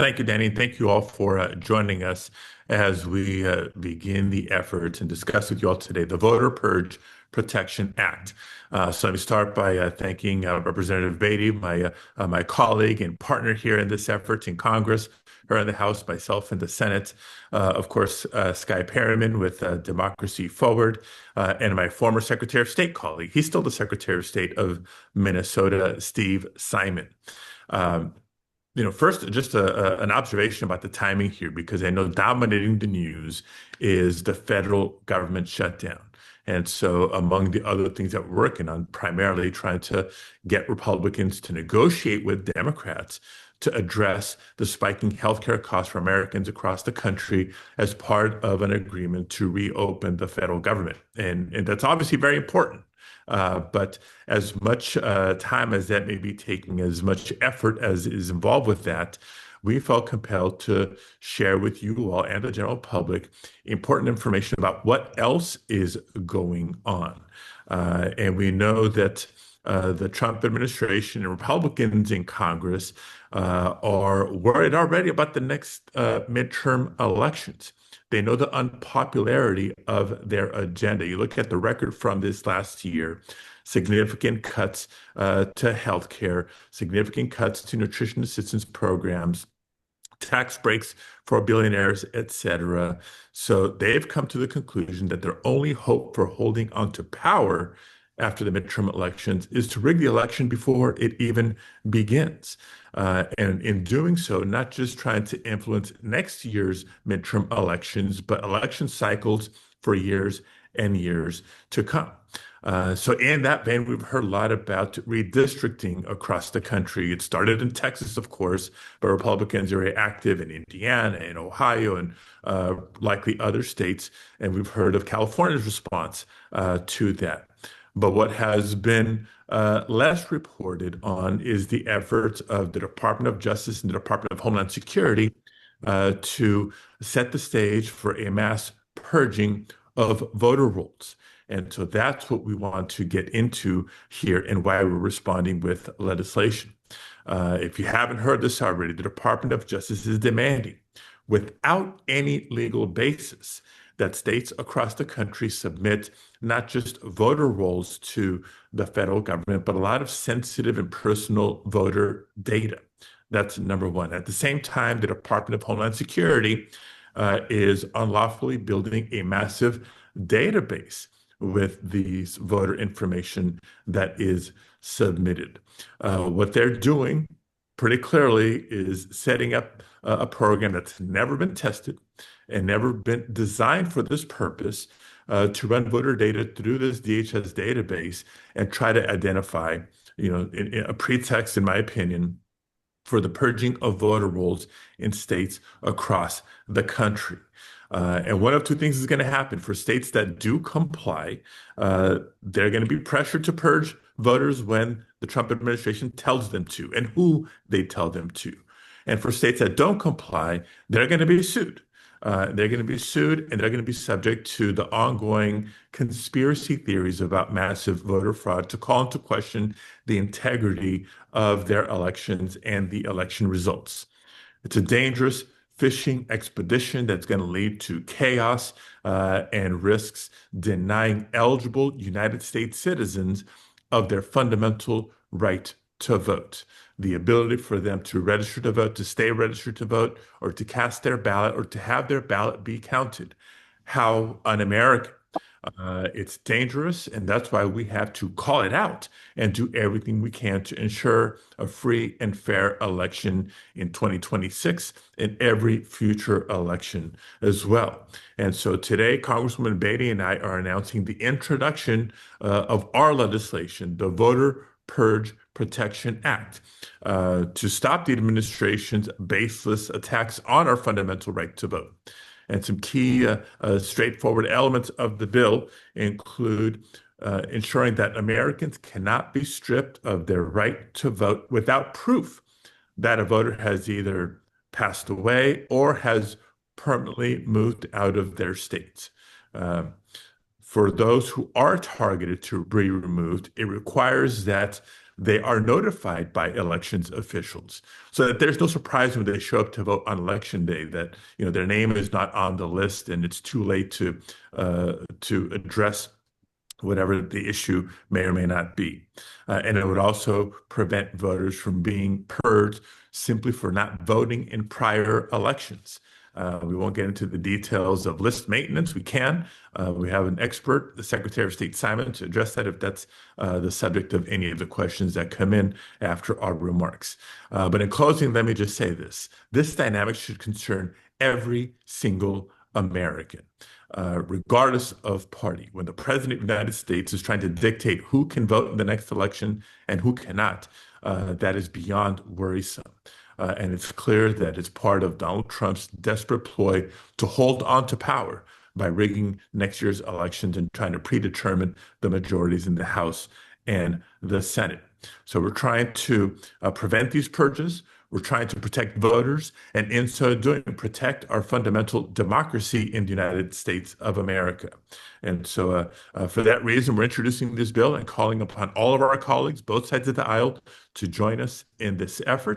Thank you, Danny. Thank you all for joining us as we begin the effort and discuss with you all today the Voter Purge Protection Act. So let me start by thanking Representative Beatty, my colleague and partner here in this effort in Congress, her in the House, myself in the Senate, of course, Sky Perryman with Democracy Forward, and my former Secretary of State colleague. He's still the Secretary of State of Minnesota, Steve Simon. Um, First, just an observation about the timing here, because I know dominating the news is the federal government shutdown. And so, among the other things that we're working on, primarily trying to get Republicans to negotiate with Democrats to address the spiking healthcare costs for Americans across the country as part of an agreement to reopen the federal government. And that's obviously very important. But as much time as that may be taking, as much effort as is involved with that, we felt compelled to share with you all and the general public important information about what else is going on. And we know that the Trump administration and Republicans in Congress are worried already about the next midterm elections. They know the unpopularity of their agenda. You look at the record from this last year, significant cuts to healthcare, significant cuts to nutrition assistance programs, tax breaks for billionaires, etc. So they've come to the conclusion that their only hope for holding on to power after the midterm elections is to rig the election before it even begins. And in doing so, not just trying to influence next year's midterm elections, but election cycles for years and years to come. So in that vein, we've heard a lot about redistricting across the country. It started in Texas, of course, but Republicans are very active in Indiana and Ohio and likely other states. And we've heard of California's response to that. But what has been less reported on is the efforts of the Department of Justice and the Department of Homeland Security to set the stage for a mass purging of voter rolls. And so that's what we want to get into here and why we're responding with legislation. If you haven't heard this already, the Department of Justice is demanding, without any legal basis, that states across the country submit not just voter rolls to the federal government, but a lot of sensitive and personal voter data. That's number one. At the same time, the Department of Homeland Security is unlawfully building a massive database with these voter information that is submitted. What they're doing pretty clearly is setting up a program that's never been tested and never been designed for this purpose to run voter data through this DHS database and try to identify, in a pretext, in my opinion, for the purging of voter rolls in states across the country. And one of two things is going to happen for states that do comply. They're going to be pressured to purge voters when the Trump administration tells them to and who they tell them to. And for states that don't comply, they're going to be sued. They're going to be sued and they're going to be subject to the ongoing conspiracy theories about massive voter fraud to call into question the integrity of their elections and the election results. It's a dangerous fishing expedition that's going to lead to chaos and risks denying eligible United States citizens of their fundamental right to vote, the ability for them to register to vote, to stay registered to vote, or to cast their ballot, or to have their ballot be counted. How un-American. It's dangerous, and that's why we have to call it out and do everything we can to ensure a free and fair election in 2026 and every future election as well. And so today, Congresswoman Beatty and I are announcing the introduction of our legislation, the Voter Purge Protection Act, to stop the administration's baseless attacks on our fundamental right to vote. And some key straightforward elements of the bill include ensuring that Americans cannot be stripped of their right to vote without proof that a voter has either passed away or has permanently moved out of their states. For those who are targeted to be removed, it requires that they are notified by elections officials so that there's no surprise when they show up to vote on election day that their name is not on the list and it's too late to address whatever the issue may or may not be. And it would also prevent voters from being purged simply for not voting in prior elections. We won't get into the details of list maintenance. We can. We have an expert, the Secretary of State Simon, to address that if that's the subject of any of the questions that come in after our remarks. But in closing, let me just say this. This dynamic should concern every single American, regardless of party. When the President of the United States is trying to dictate who can vote in the next election and who cannot, that is beyond worrisome. And it's clear that it's part of Donald Trump's desperate ploy to hold on to power by rigging next year's elections and trying to predetermine the majorities in the House and the Senate. So we're trying to prevent these purges. We're trying to protect voters, and in so doing, protect our fundamental democracy in the United States of America. And so for that reason, we're introducing this bill and calling upon all of our colleagues, both sides of the aisle, to join us in this effort.